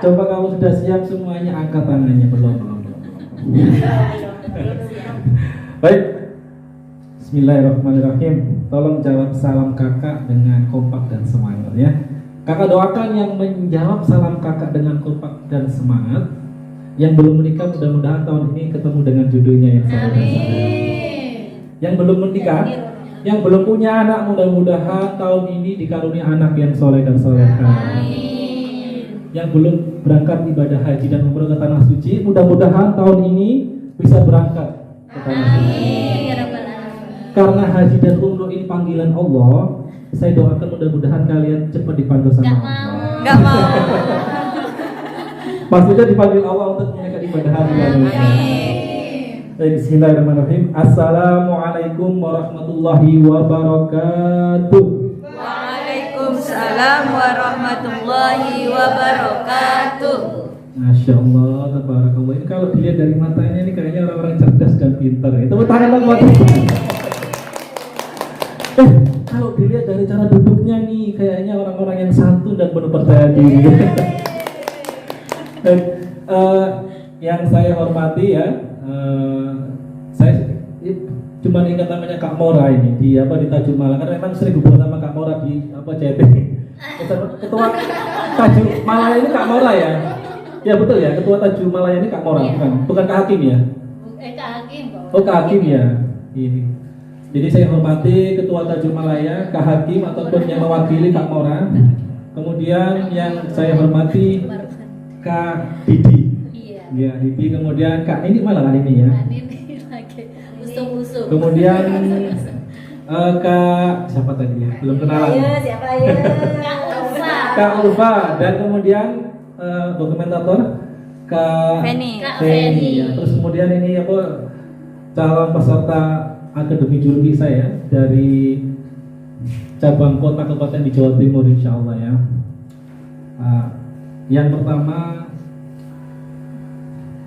Coba kamu sudah siap semuanya, angkat tangannya. Belum. Baik. Bismillahirrahmanirrahim. Tolong jawab salam kakak dengan kompak dan semangat ya. Kakak doakan yang menjawab salam kakak dengan kompak dan semangat. Yang belum menikah mudah-mudahan tahun ini ketemu dengan jodohnya yang soleh. Yang belum menikah, yang belum punya anak mudah-mudahan tahun ini dikaruniai anak yang soleh dan soleha. Yang belum berangkat ibadah haji dan umroh ke tanah suci, mudah-mudahan tahun ini bisa berangkat ke tanah suci. Karena haji dan umroh ini panggilan Allah, saya doakan mudah-mudahan kalian cepat dipanggil sama Allah. Gak mau. Maksudnya dipanggil Allah untuk menunaikan ibadah haji dan umroh. Bismillahirrahmanirrahim. Assalamualaikum warahmatullahi wabarakatuh. Waalaikumsalam warahmatullahi wabarakatuh. Masya Allah, tabarakallah. Ini kalau dilihat dari matanya ini kayaknya orang-orang cerdas dan pintar ya. Tepuk tangan dong buat kalau dilihat dari cara duduknya nih kayaknya orang-orang yang santun dan penuh percaya diri. Yang saya hormati ya, saya cuma ingat namanya Kak Mora ini di Tajuk Malang, karena memang sering hubungan sama Kak Mora di CT. Ketua Tajuk Malaya ini Kak Mora ya? Ya betul ya, Ketua Tajuk Malaya ini Kak Mora, bukan Kak Hakim ya? Kak Hakim. Oh Kak Hakim ya. Ini. Jadi saya hormati Ketua Tajuk Malaya, Kak Hakim ataupun yang mewakili Kak Mora. Kemudian yang saya hormati Kak Didi. Ya, Didi. Kemudian Kak ini malah hari ini ya. Usung-usung. Kemudian Kak siapa tadi ya? Belum kenalan. Siapa ya? Kak Ulfa. Kak Ulfa dan kemudian dokumentator Kak Feni. Ya. Terus kemudian ini calon peserta Akademi Juluki saya dari cabang kota kabupaten di Jawa Timur insya Allah ya. Yang pertama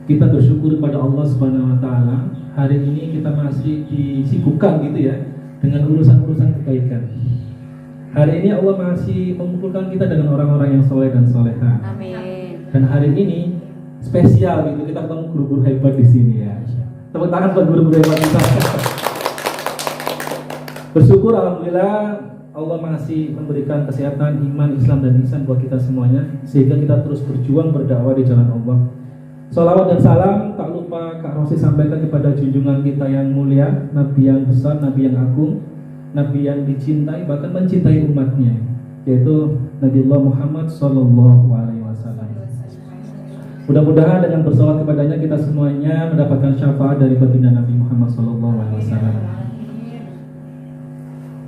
kita bersyukur pada Allah Subhanahu Wa Taala. Hari ini kita masih disibukkan gitu ya dengan urusan-urusan kebaikan. Hari ini Allah masih mengumpulkan kita dengan orang-orang yang soleh dan soleha. Amin. Dan hari ini spesial gitu, kita ketemu guru-guru hebat di sini ya. Tepuk tangan buat guru-guru hebat kita. Bersyukur alhamdulillah Allah masih memberikan kesehatan, iman, Islam dan ihsan buat kita semuanya sehingga kita terus berjuang berdakwah di jalan Allah. Salawat dan salam tak lupa Kak Rosi sampaikan kepada junjungan kita yang mulia, Nabi yang besar, Nabi yang agung, Nabi yang dicintai bahkan mencintai umatnya, yaitu Nabiullah Muhammad Sallallahu Alaihi Wasallam. Mudah-mudahan dengan bersalawat kepadanya kita semuanya mendapatkan syafaat dari baginda Nabi Muhammad Sallallahu Alaihi Wasallam.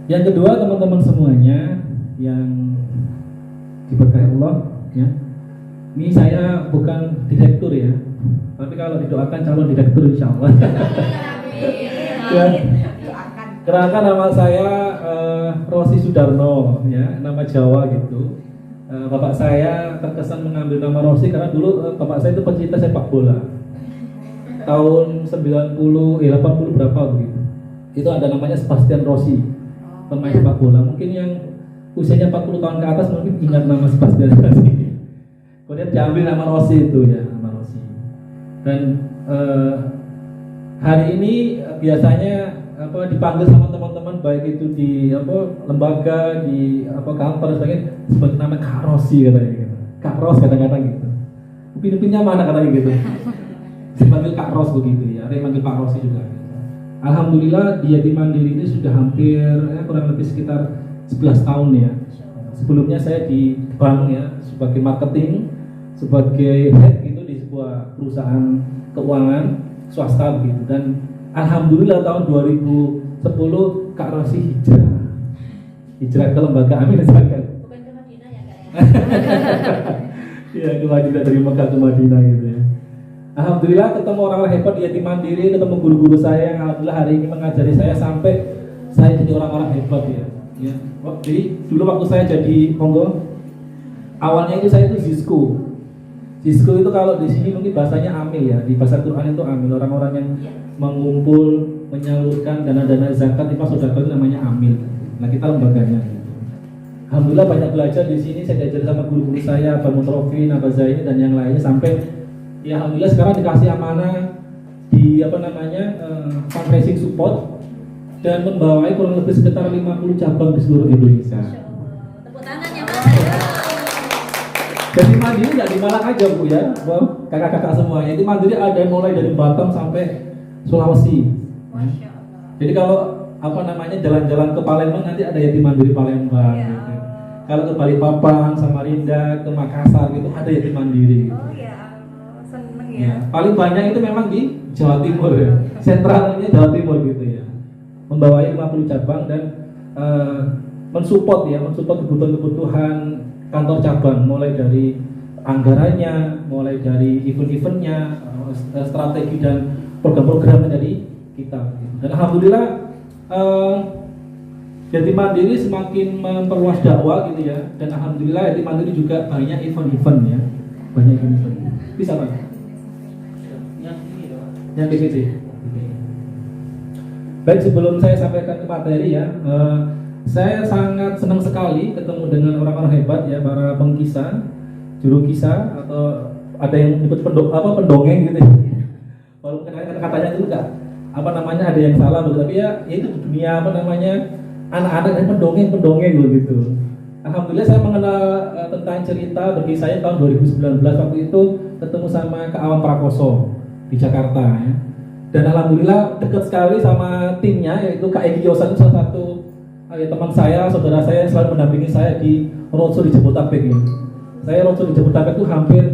Yang kedua teman-teman semuanya yang diberkahi Allah ya. Ini saya bukan direktur ya, tapi kalau didoakan calon direktur insya Allah. Ya. Kenalkan nama saya Rosi Sudarno ya, nama Jawa gitu. Bapak saya terkesan mengambil nama Rosi karena dulu bapak saya itu pecinta sepak bola. Tahun 80 berapa begitu. Itu ada namanya Sebastian Rossi, pemain sepak bola. Mungkin yang usianya 40 tahun ke atas mungkin ingat nama Sebastian Rossi. Kemudian diambil nama Rossi itu ya, nama Rossi. Dan hari ini biasanya dipanggil sama teman-teman baik itu di lembaga, di kantor sebagainya sebagai nama Kak Rossi katanya gitu. Kak Ros kadang-kadang gitu. Upin-upinnya mana katanya gitu. Dipanggil Kak Ros begitu ya. Ada yang manggil Pak Rossi juga. Alhamdulillah di Yatim Mandiri ini sudah hampir kurang lebih sekitar 11 tahun ya. Sebelumnya saya di bank ya sebagai marketing, sebagai head gitu di sebuah perusahaan keuangan swasta begitu. Dan alhamdulillah tahun 2010 Kak Rossi hijrah ke lembaga Amin Zakat. Bukan ke Madinah ya Kak? Iya, ke Madinah, dari Mekah ke Madinah gitu ya. Alhamdulillah ketemu orang-orang hebat di Yatim Mandiri, ketemu guru-guru saya yang alhamdulillah hari ini mengajari saya sampai saya jadi orang-orang hebat ya. Ya. Jadi dulu waktu saya jadi awalnya itu saya itu Zisku itu kalau di sini mungkin bahasanya amil ya, di bahasa Quran itu amil, orang-orang yang mengumpul, menyalurkan dana-dana zakat, itu sedekah itu namanya amil. Nah kita lembaganya gitu. alhamdulillah banyak belajar di sini. Saya diajar sama guru-guru saya, Pak Mutrofin, Pak Zaini dan yang lainnya, sampai ya alhamdulillah sekarang dikasih amanah di fundraising support dan membawai kurang lebih sekitar 50 cabang di seluruh Indonesia. Masya Allah. Tepuk tangan ya Mas. Jadi mandiri nggak di Malang aja Bu ya, kakak-kakak semuanya. Itu mandiri ada mulai dari Batam sampai Sulawesi. Masya Allah. Jadi kalau jalan-jalan ke Palembang nanti ada yatim mandiri Palembang. Ya Gitu. Allah. Kalau ke Balikpapan, Samarinda, ke Makassar gitu ada yatim mandiri. Gitu. Oh ya Allah, seneng ya. Ya, paling banyak itu memang di Jawa Timur ya. Sentralnya Jawa Timur gitu ya. Membawai 50 cabang dan mensupport kebutuhan-kebutuhan kantor cabang, mulai dari anggarannya, mulai dari event-eventnya, strategi dan program-program dari kita. Dan alhamdulillah Yatim Mandiri semakin memperluas dakwah gitu ya. Dan alhamdulillah Yatim Mandiri juga banyak event-event ya. Banyak event-event. Bisa Pak? Yang PPT. Baik, sebelum saya sampaikan ke materi ya, saya sangat senang sekali ketemu dengan orang-orang hebat ya, para pengkisah, juru kisah, atau ada yang nyebut pendongeng gitu ya. Walaupun katanya itu enggak ada yang salah begitu, tapi ya itu di dunia anak-anak yang pendongeng gitu. Alhamdulillah saya mengenal tentang cerita berkisahnya tahun 2019, waktu itu ketemu sama Kak Awan Prakoso di Jakarta ya. Dan alhamdulillah dekat sekali sama timnya, yaitu Kak Egi Yosan, salah satu teman saya, saudara saya yang selalu mendampingi saya di roadshow di Jabodetabek ya. Saya roadshow di Jabodetabek itu hampir,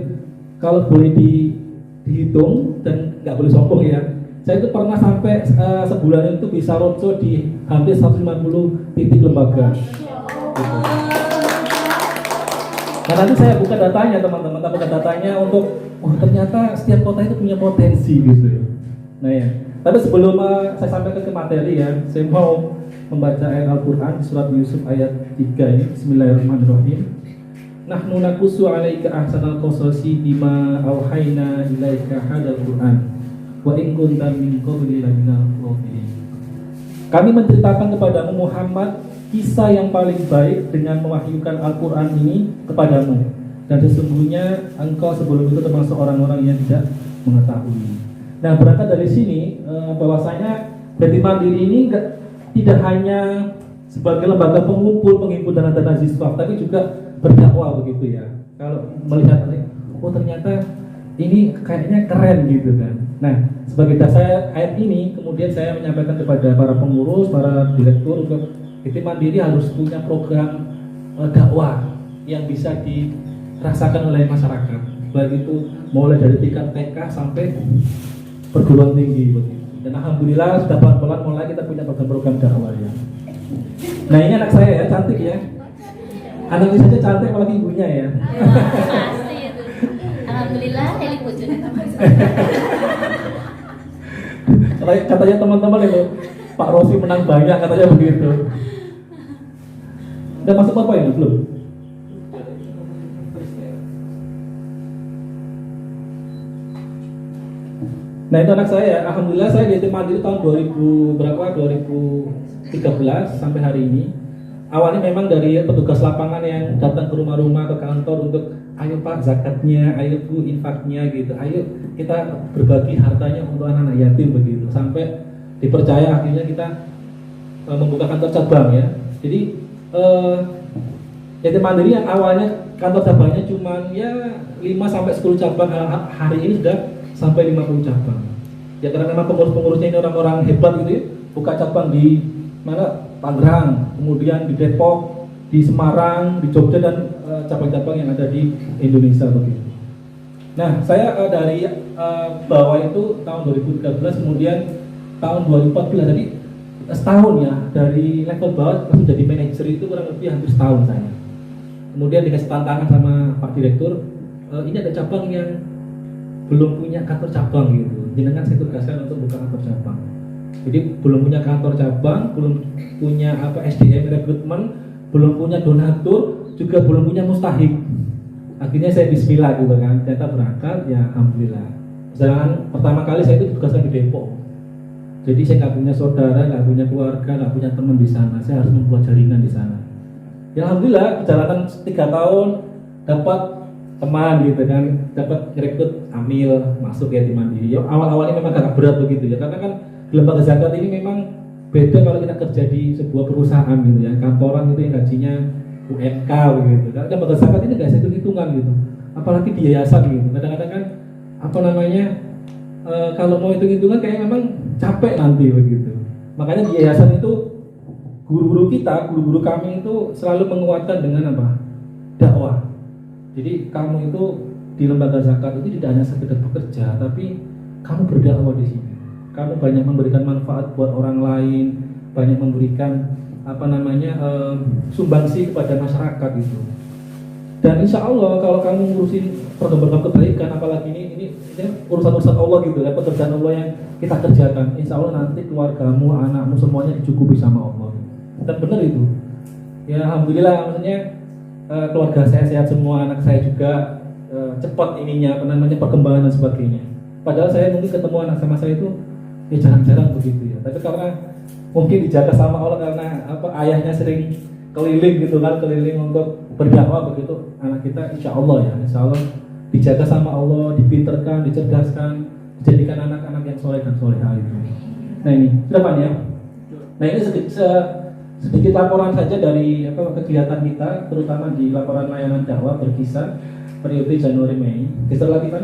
kalau boleh dihitung dan nggak boleh sombong ya, saya itu pernah sampai sebulan itu bisa roadshow di hampir 150 titik lembaga. Gitu. Nah nanti saya buka datanya teman-teman, untuk ternyata setiap kota itu punya potensi gitu ya. Nah ya, tapi sebelum saya sampaikan ke materi ya, saya mau membaca ayat Al-Quran di surat Yusuf ayat 3 ini. Bismillahirrahmanirrahim. Nahnu naqussu 'alaika ahsanal qasasi bima auhayna ilaika hadzal Qur'an wa in kunta min qabli laminal ghafilin. Kami menceritakan kepadamu Muhammad kisah yang paling baik dengan mewahyukan Al-Quran ini kepadamu, dan sesungguhnya engkau sebelum itu termasuk orang-orang yang tidak mengetahui. Nah, berangkat dari sini bahwasanya Yatim Mandiri ini tidak hanya sebagai lembaga pengumpul, penghimpun dana siswa, tapi juga berdakwah begitu ya. Kalau melihat ternyata ini kayaknya keren gitu kan. Nah, sebagai dasar ayat ini kemudian saya menyampaikan kepada para pengurus, para direktur, untuk Yatim Mandiri harus punya program dakwah yang bisa dirasakan oleh masyarakat, baik itu mulai dari tingkat TK sampai perguruan tinggi begitu. Dan alhamdulillah sudah pelan-pelan mulai kita punya program-program dakwah ya. Nah ini anak saya ya, cantik ya. Anak ini saja cantik, apalagi ibunya ya. Pasti itu. Alhamdulillah Heli bojone Katanya teman-teman itu Pak Rosi menang banyak katanya begitu. Udah masuk apa ini belum? Nah itu anak saya, alhamdulillah saya di Yatim Mandiri tahun 2013 sampai hari ini. Awalnya memang dari petugas lapangan yang datang ke rumah-rumah, ke kantor untuk ayo Pak zakatnya, ayo Bu infaknya gitu, ayo kita berbagi hartanya untuk anak-anak yatim begitu. Sampai dipercaya akhirnya kita membuka kantor cabang ya. Jadi Yatim Mandiri yang awalnya kantor cabangnya cuma ya 5-10 cabang, hari ini sudah sampai 50 cabang. Ya karena memang pengurus-pengurusnya ini orang-orang hebat gitu ya. Buka cabang di mana? Tangerang, kemudian di Depok, di Semarang, di Jogja, dan cabang-cabang yang ada di Indonesia begitu. Nah, saya dari bawah itu tahun 2013, kemudian tahun 2014, jadi setahun ya, dari level bawah langsung jadi manajer itu kurang lebih hampir setahun saya. Kemudian dikasih tantangan sama Pak Direktur, ini ada cabang yang belum punya kantor cabang gitu, jenengan saya tugaskan untuk buka kantor cabang. Jadi belum punya kantor cabang, belum punya SDM rekrutmen, belum punya donatur, juga belum punya mustahik. Akhirnya saya bismillah gitu kan, ternyata berangkat ya alhamdulillah. Sedangkan pertama kali saya itu ditugaskan di Depok. Jadi saya nggak punya saudara, nggak punya keluarga, nggak punya teman di sana. Saya harus membuat jaringan di sana. Ya alhamdulillah perjalanan 3 tahun dapat teman gitu kan, dapat rekrut amil masuk yatim mandiri. Ya awal-awalnya memang agak berat begitu ya, karena kan di lembaga zakat ini memang beda kalau kita kerja di sebuah perusahaan gitu ya, kantoran itu yang gajinya UMK begitu. Karena lembaga zakat ini nggak bisa hitungan gitu, apalagi di yayasan gitu. Kadang-kadang kan apa namanya kalau mau hitung-hitungan kayak memang capek nanti begitu. Makanya di yayasan itu guru-guru kami itu selalu menguatkan dengan apa? Dakwah. Jadi kamu itu di lembaga zakat itu tidak hanya sekedar bekerja, tapi kamu berdakwah di sini. Kamu banyak memberikan manfaat buat orang lain, banyak memberikan apa namanya sumbangsi kepada masyarakat itu. Dan insya Allah kalau kamu ngurusin program-program kebaikan, apalagi ini urusan-urusan Allah gitu kan, pekerjaan Allah yang kita kerjakan, insya Allah nanti keluargamu, anakmu semuanya dicukupi sama Allah. Dan benar itu. Ya alhamdulillah, maksudnya keluarga saya sehat semua, anak saya juga cepat ininya, apa namanya perkembangan dan sebagainya. Padahal saya mungkin ketemu anak sama saya itu ya jarang-jarang begitu ya. Tapi karena mungkin dijaga sama Allah karena apa ayahnya sering keliling gitu kan, keliling untuk berdakwah begitu, anak kita insya Allah ya, insya Allah dijaga sama Allah, dipinterkan, dicerdaskan, dijadikan anak-anak yang soleh dan solehah itu. Nah ini sudah Pak ya. Nah ini sedikit laporan saja dari kegiatan kita, terutama di laporan layanan dakwah berkisar periode Januari Mei. Geser lagi Pak.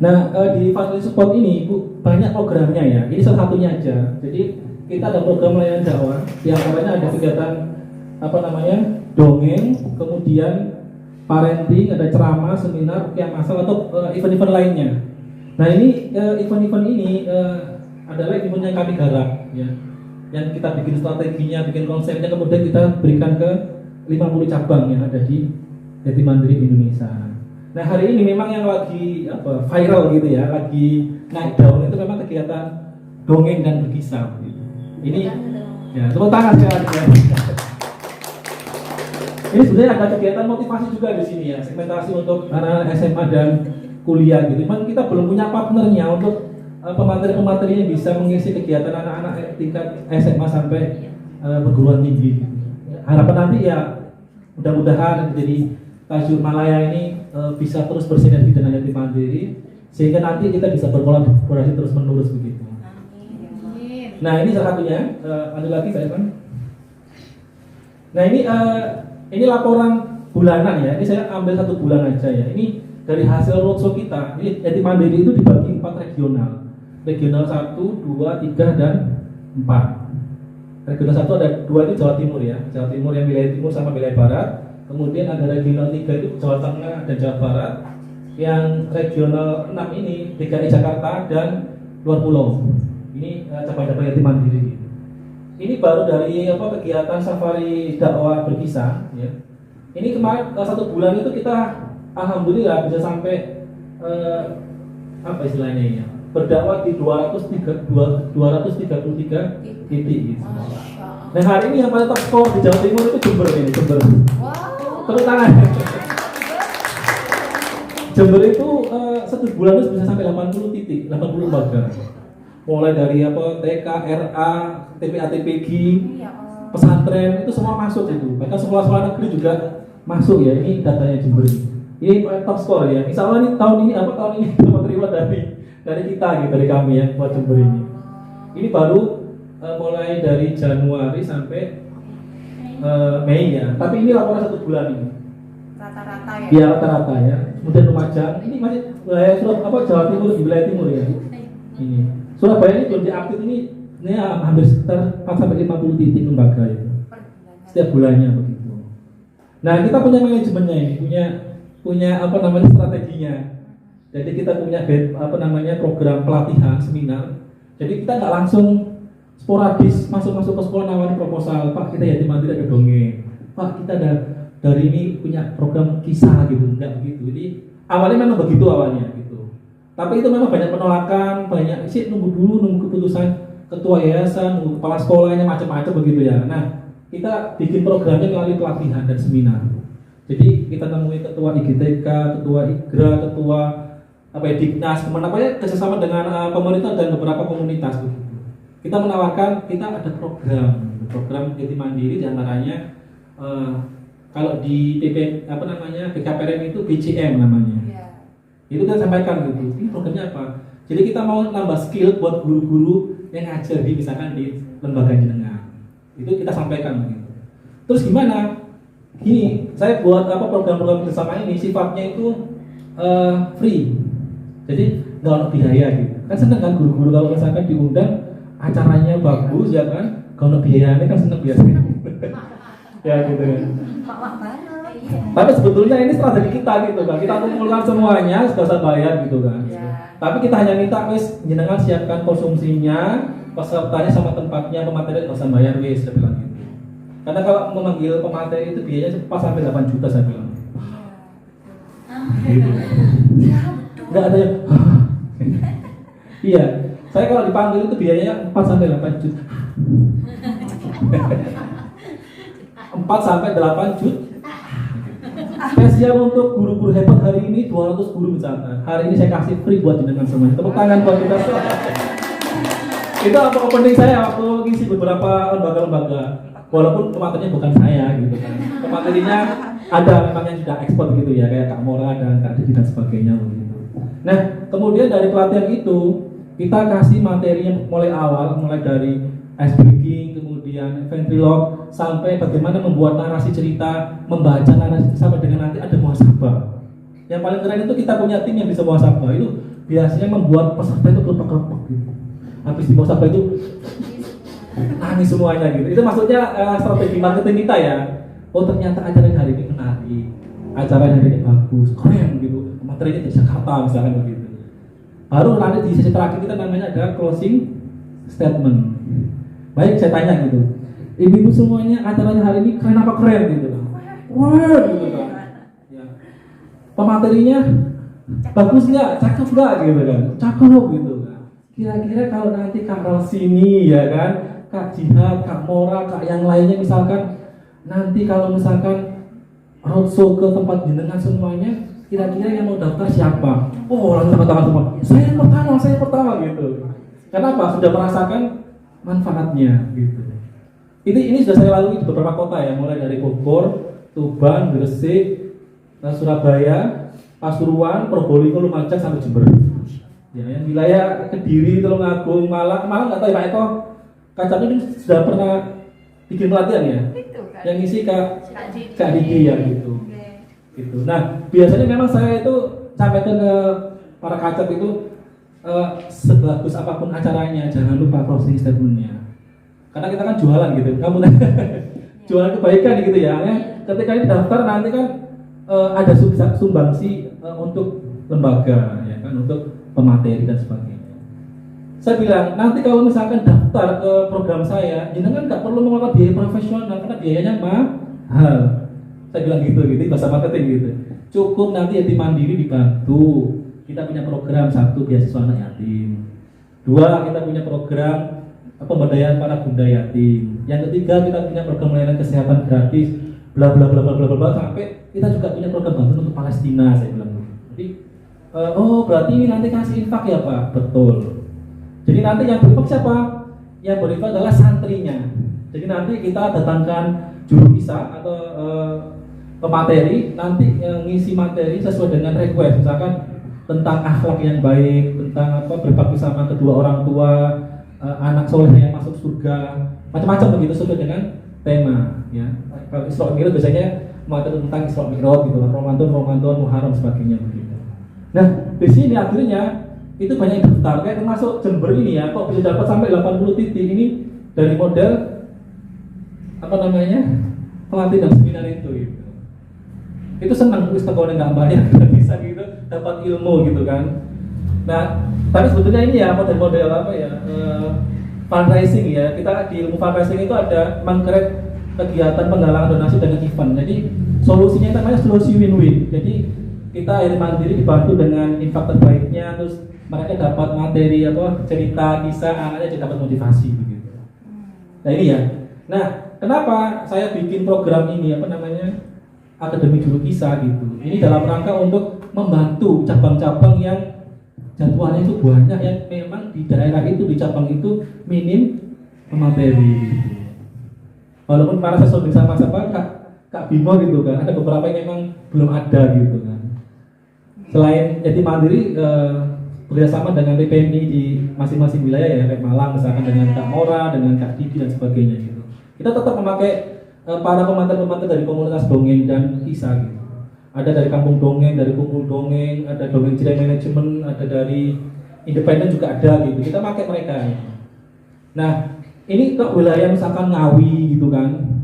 Nah di Family Support ini Bu, banyak programnya ya. Ini salah satunya aja. Jadi kita ada program layanan dakwah, di antaranya ada kegiatan apa namanya dongeng, kemudian parenting, ada ceramah, seminar, ruqyah masal atau event-event lainnya. Nah ini event-event ini adalah event yang kami garap ya, yang kita bikin strateginya, bikin konsepnya, kemudian kita berikan ke 50 cabang yang ada di Yatim Mandiri Indonesia. Nah hari ini memang yang lagi viral gitu ya, lagi naik daun itu memang kegiatan dongeng dan berkisah. Gitu. Ini ya tepuk tangan sekali lagi ya. Ini sebenarnya ada kegiatan motivasi juga di sini ya, segmentasi untuk anak-anak SMA dan kuliah gitu. Cuman kita belum punya partnernya untuk pemateri-pemateri yang bisa mengisi kegiatan anak-anak tingkat SMA sampai perguruan tinggi. Gitu. Harapan nanti ya mudah-mudahan jadi Tajur Malaya ini bisa terus bersinergi dengan Yatim Mandiri sehingga nanti kita bisa berkolaborasi terus menerus begitu. Nah ini salah satunya. Ada lagi Pak Irfan? Nah ini laporan bulanan ya. Ini saya ambil 1 bulan aja ya. Ini dari hasil roadshow kita. Ini Yatim Mandiri itu dibagi 4 regional. Regional 1, 2, 3 dan 4. Regional 1 ada 2 itu Jawa Timur ya. Jawa Timur yang wilayah timur sama wilayah barat. Kemudian ada regional 3 itu Jawa Tengah dan Jawa Barat. Yang regional 6 ini DKI Jakarta dan luar pulau. Ini cabang-cabang Yatim Mandiri. Ini baru dari kegiatan safari dakwah berkisah ya. Ini kemarin 1 bulan itu kita alhamdulillah bisa sampai apa istilahnya ya, berdakwah di 233 titik gitu. Nah hari ini yang paling top score di Jawa Timur itu Jember ini, Jember. Tepuk tangan. Jember itu 1 bulan itu bisa sampai 80 titik, 80 lembaga. Mulai dari TK, RA, TPA, TPG, pesantren itu semua masuk itu. Bahkan sekolah-sekolah negeri juga masuk ya. Ini datanya Jember. Ini top score ya. Insya Allah ini tahun ini dapat reward dari kita gitu, dari kami ya buat Jember ini. Ini baru mulai dari Januari sampai Mei ya. Tapi ini laporan 1 bulan ini. Rata-rata ya. Iya rata-rata ya. Kemudian Lumajang. Ini masih wilayah Jawa Timur, di wilayah timur ya. Ini. Surabaya ini belum diupdate ini hampir sekitar 4-50 titik lembaga itu. Setiap bulannya begitu. Nah kita punya manajemennya ini, punya strateginya. Jadi kita punya program pelatihan seminar. Jadi kita nggak langsung sporadis masuk ke sekolah nawarin proposal, Pak kita Yatim Mandiri ada dongeng, Pak kita ada dari ini punya program kisah gitu, enggak begitu. Jadi awalnya memang begitu awalnya gitu. Tapi itu memang banyak penolakan, banyak sih nunggu keputusan ketua yayasan, nunggu kepala sekolahnya macam-macam begitu ya. Nah kita bikin programnya melalui pelatihan dan seminar. Jadi kita nemuin ketua IGTK, ketua IGRA, ketua apa ya, Diknas, kerjasama dengan pemerintah dan beberapa komunitas begitu. Kita menawarkan, kita ada program yatim mandiri, diantaranya kalau di BKPRM itu BCM namanya. Iya. Itu kita sampaikan gitu. Ini programnya apa? Jadi kita mau nambah skill buat guru-guru yang ngajar di misalkan di lembaga jenengan. Itu kita sampaikan begitu. Terus gimana? Gini, saya buat program-program bersama ini sifatnya itu free. Jadi nggak ada biaya gitu. Kan seneng kan guru-guru kalau misalkan diundang acaranya bagus ya kan, kalau biayanya kan seneng biasanya. Ya gitu kan. Mawah banget. Tapi sebetulnya ini strategi kita gitu kan. Kita kumpulkan semuanya, nggak usah bayar gitu kan. Ya. Tapi kita hanya minta wis jenengan siapkan konsumsinya, pesertanya sama tempatnya, pemateri nggak usah bayar wis, saya bilang gitu. Karena kalau memanggil pemateri itu biayanya 4 sampai 8 juta saya bilang. Gitu. Nggak ada yang iya, saya kalau dipanggil itu biayanya 4 sampai 8 juta. 4 sampai 8 juta. Spesial untuk guru-guru hebat hari ini 200 guru misalkan. Hari ini saya kasih free buat jenengan semuanya. Tepuk tangan buat kita semua. Itu apa opening saya waktu ngisi beberapa lembaga-lembaga. Walaupun pematerinya bukan saya gitu kan. Pematerinya ada memang yang sudah ekspor gitu ya, kayak Kak Mora dan Kak Didi dan sebagainya begitu. Nah, kemudian dari pelatihan itu kita kasih materi yang mulai awal, mulai dari ice breaking, kemudian ventriloque, sampai bagaimana membuat narasi cerita, membaca narasi sampai dengan nanti ada muhasabah. Yang paling keren itu kita punya tim yang bisa muhasabah. Itu biasanya membuat peserta itu kelepek-kelepek gitu. Habis di muhasabah itu nangis semuanya gitu. Itu maksudnya strategi marketing kita ya. Oh ternyata acara hari ini menarik, acara hari ini bagus, keren gitu. Materinya di Jakarta misalkan begitu. Baru nanti di sesi terakhir kita namanya ada closing statement. Baik, saya tanya gitu, ibu-ibu semuanya acaranya hari ini keren apa keren gitu kan? Wah gitu kan. Ya. Pematerinya bagus nggak, cakep nggak gitu kan? Cakep gitu kan. Kira-kira kalau nanti Kak Rosini ya kan, Kak Jihad, Kak Mora, Kak yang lainnya misalkan nanti kalau misalkan roadshow ke tempat jenengan semuanya, kira-kira yang mau daftar siapa? Oh langsung tepuk tangan semua. Saya pertama gitu. Kenapa? Sudah merasakan manfaatnya gitu. Ini sudah saya lalui di beberapa kota ya, mulai dari Bogor, Tuban, Gresik, Surabaya, Pasuruan, Probolinggo, Lumajang sampai Jember. Ya, yang wilayah Kediri, Tulungagung, Malang nggak tahu ya Pak Eko. Kacang ini sudah pernah bikin pelatihan ya? Itu kan. Yang ngisi Kak Didi ya gitu. Oke. Gitu. Nah, biasanya memang saya itu sampaikan ke para kacang itu sebagus apapun acaranya, jangan lupa closing statement-nya. Karena kita kan jualan gitu, kamu kan jualan kebaikan gitu ya. Ketika ini daftar nanti kan ada sumbangsi untuk lembaga, ya kan, untuk pemateri dan sebagainya. Saya bilang nanti kalau misalkan daftar ke program saya, jangan nggak perlu mengeluarkan biaya profesional karena biayanya mahal. Saya bilang gitu, bahasa marketing gitu. Cukup nanti yatim mandiri dibantu. Kita punya program 1 beasiswa anak yatim, 2 kita punya program pemberdayaan para bunda yatim, yang ketiga kita punya program layanan kesehatan gratis, bla bla bla bla bla bla, sampai kita juga punya program bantuan untuk Palestina. Saya bilang gitu. Jadi oh berarti ini nanti kasih infak ya Pak? Betul. Jadi nanti yang berinfak siapa? Yang berinfak adalah santrinya. Jadi nanti kita datangkan juru bisa atau pemateri, nanti yang ngisi materi sesuai dengan request, misalkan tentang akhlak yang baik, tentang berbakti sama kedua orang tua, anak soleh yang masuk surga, macam-macam begitu sesuai dengan tema. Ya, kalau Isra Mi'raj biasanya materi tentang Isra Mi'raj gitu, Ramadan, Muharram sebagainya begitu. Nah, di sini akhirnya itu banyak yang daftar, kayak termasuk Jember ini ya, kok bisa dapat sampai 80 titik ini dari model pelatih dan seminar itu gitu. Itu senang tulis tekonya nggak bayar, nggak bisa gitu, dapat ilmu gitu kan. Nah, tapi sebetulnya ini ya model-model fundraising ya. Kita di ilmu fundraising itu ada mengcreate kegiatan penggalangan donasi dengan event. Jadi solusinya itu namanya solusi win-win. Jadi kita yatim mandiri dibantu dengan infak terbaiknya, terus mereka dapat materi cerita, kisah, anaknya juga dapat motivasi begitu. Nah ini ya. Nah, kenapa saya bikin program ini Akademi Juru Kisah gitu. Ini dalam rangka untuk membantu cabang-cabang yang jadwalnya itu banyak yang memang di daerah itu, di cabang itu minim pemateri. Walaupun para sesuding sama Kak Bimo gitu kan, ada beberapa yang memang belum ada gitu kan. Selain yatim mandiri bekerjasama dengan PPMI di masing-masing wilayah ya, kayak Malang misalkan dengan Kak Mora, dengan Kak Didi dan sebagainya gitu. Kita tetap memakai para pemantar-pemantar dari komunitas dongeng dan kisah gitu. Ada dari kampung dongeng, dari kumpul dongeng, ada dongeng cerai manajemen, ada dari independen juga ada gitu. Kita pakai mereka. Gitu. Nah, ini ke wilayah misalkan Ngawi gitu kan.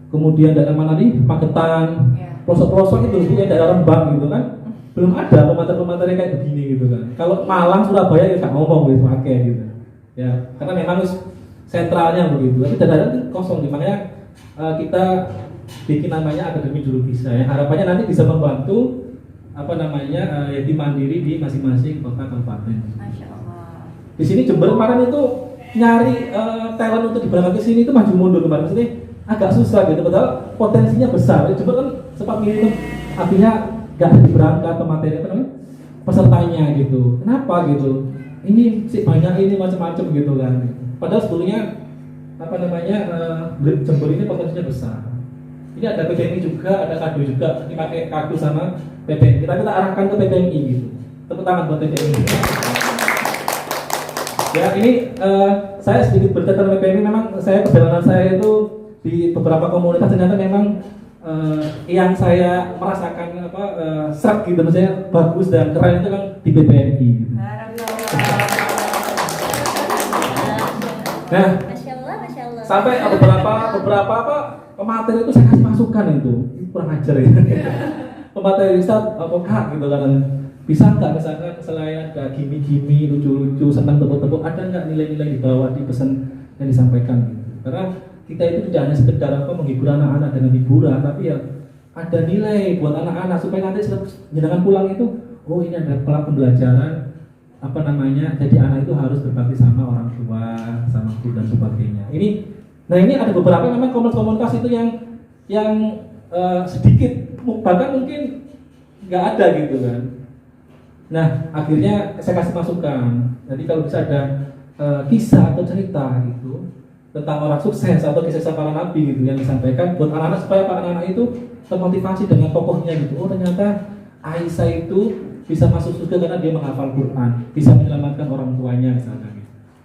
Kemudian daerah mana nih? Magetan, pelosok-pelosok itu ya daerah Rembang gitu kan. Belum ada pemantar-pemantar kayak begini gitu kan. Kalau Malang, Surabaya ya nggak ngomong gitu pakai gitu. Ya, karena memang sentralnya begitu. Tapi daerah itu kosong, makanya kita bikin namanya Akademi Juru Bisa ya. Harapannya nanti bisa membantu yatim mandiri di masing-masing kota kabupaten. Masya Allah. Di sini Jember kemarin itu nyari talent untuk diberangkat ke sini itu maju mundur kemarin, maksudnya agak susah gitu. Padahal potensinya besar. Jember kan sempat milih artinya nggak ada berangkat pemateri pesertanya gitu. Kenapa gitu? Ini sih banyak ini macam-macam gitu kan. Padahal sebetulnya Jember ini potensinya besar. Ini ada PPMI juga, ada kado juga. Ini pakai kado sama PPMI. Kita arahkan ke PPMI gitu. Tepuk tangan buat PPMI. Ya ini saya sedikit bercerita tentang PPMI. Memang perjalanan saya itu di beberapa komunitas ternyata memang yang saya merasakan serak gitu, maksudnya bagus dan keren itu kan di PPMI. Gitu. Nah, Masya Allah. Sampai beberapa pemateri itu saya kasih masukan itu kurang ajar ya. Pemateri Ustaz, Kak gitu kan, bisa nggak misalkan selain ada gimi-gimi lucu-lucu senang tepuk-tepuk, ada nggak nilai-nilai di bawah di pesan yang disampaikan gitu. Karena kita itu tidak hanya sekedar menghibur anak-anak dengan hiburan, tapi ya ada nilai buat anak-anak supaya nanti jenengan pulang itu, oh ini ada pembelajaran jadi anak itu harus berbakti sama orang tua, sama guru dan sebagainya. Ini ada beberapa memang komunitas itu yang sedikit, bahkan mungkin nggak ada gitu kan. Nah akhirnya saya kasih masukan. Jadi kalau bisa ada kisah atau cerita gitu tentang orang sukses atau kisah para nabi gitu yang disampaikan buat anak-anak supaya para anak itu termotivasi dengan tokohnya gitu. Oh ternyata Aisyah itu bisa masuk surga karena dia menghafal Quran, bisa menyelamatkan orang tuanya misalnya.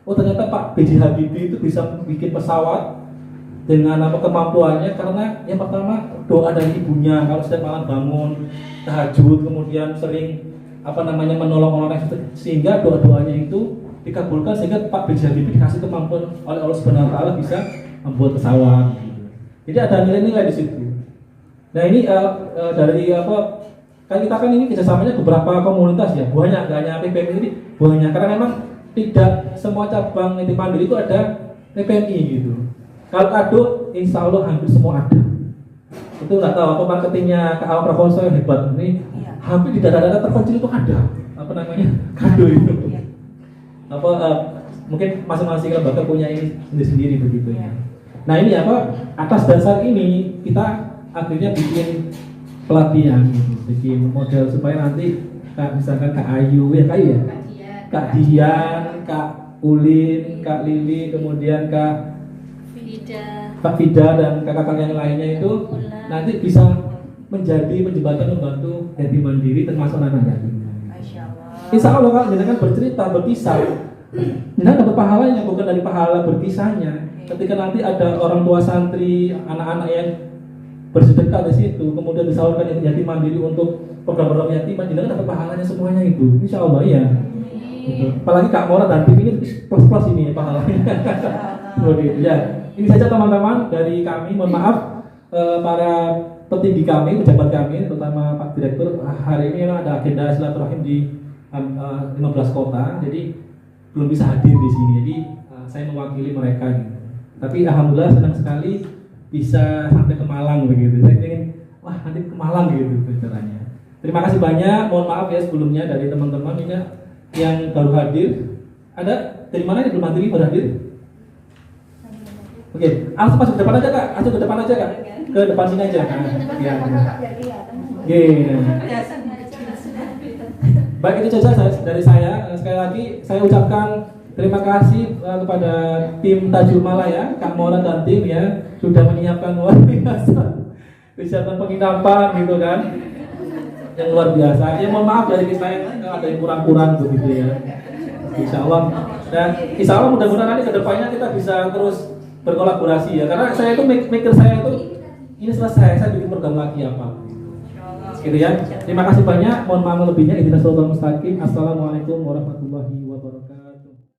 Oh ternyata Pak B.J. Habibie itu bisa bikin pesawat dengan kemampuannya karena yang pertama doa dari ibunya kalau setiap malam bangun tahajud, kemudian sering menolong orang sehingga doa-doanya itu dikabulkan sehingga Pak B.J. Habibie dikasih kemampuan oleh Allah Subhanahu Wa Taala bisa membuat pesawat. Jadi ada nilai-nilai di situ. Nah ini kan kita ini kerjasamanya beberapa komunitas ya, banyak, gak hanya PPMI ini banyak karena memang tidak semua cabang yatim mandiri itu ada PPMI gitu. Kalau kado, insya Allah hampir semua ada. Itu nggak tahu apa marketingnya Kak Awam Prakoso yang hebat ini, hampir di daerah-daerah terpencil itu ada kado itu. Mungkin masing-masing lembaga punya ini sendiri-sendiri begitu ya. Nah ini atas dasar ini kita akhirnya bikin pelatihan gitu, bikin model supaya nanti misalkan Kak Ayu ya, Kak Dian, Kak Ulin, Kak Lili, kemudian Kak Fida dan kakak-kakak yang lainnya itu nanti bisa menjadi jembatan membantu yatim mandiri termasuk anak yatim. Insya Allah kalau jenengan bercerita, berkisah, jenengan dapat pahalanya bukan dari pahala berkisahnya. Ketika nanti ada orang tua santri, anak-anak yang bersedekah di situ, kemudian disalurkan yatim mandiri untuk program-program yatiman, jenengan dapat pahalanya semuanya itu, insya Allah ya. Gitu. Apalagi Kak Mora dan tim ini plus ini pahalanya. Begitu ya. Ini saja teman-teman dari kami. Mohon maaf para petinggi kami, pejabat kami, terutama Pak Direktur. Hari ini memang ada agenda silaturahim di 15 kota, jadi belum bisa hadir di sini. Jadi saya mewakili mereka gitu. Tapi alhamdulillah senang sekali bisa sampai ke Malang begitu. Saya ingin nanti ke Malang gitu caranya. Terima kasih banyak. Mohon maaf ya sebelumnya dari teman-teman ini yang baru hadir. Ada dari mana yang belum hadir baru hadir? Oke, langsung masuk ke depan aja Kak. Masuk ke depan aja Kak. Ke depan sini aja Kak. Ya. Oke. Baik, itu saja dari saya. Sekali lagi saya ucapkan terima kasih kepada tim Tajul Malaya, Kak Mora dan tim ya sudah menyiapkan luar biasa persiapan penginapan gitu kan, yang luar biasa. Ya mohon maaf dari saya kalau ada yang kurang-kurang begitu ya. Insya Allah, dan Insya Allah mudah-mudahan nanti kedepannya kita bisa terus berkolaborasi ya. Karena saya itu mikir saya itu ini selesai, saya bikin program lagi apa. Gitu ya. Terima kasih banyak. Mohon maaf lebihnya. Ihdinas shiratal mustaqim. Assalamualaikum warahmatullahi wabarakatuh.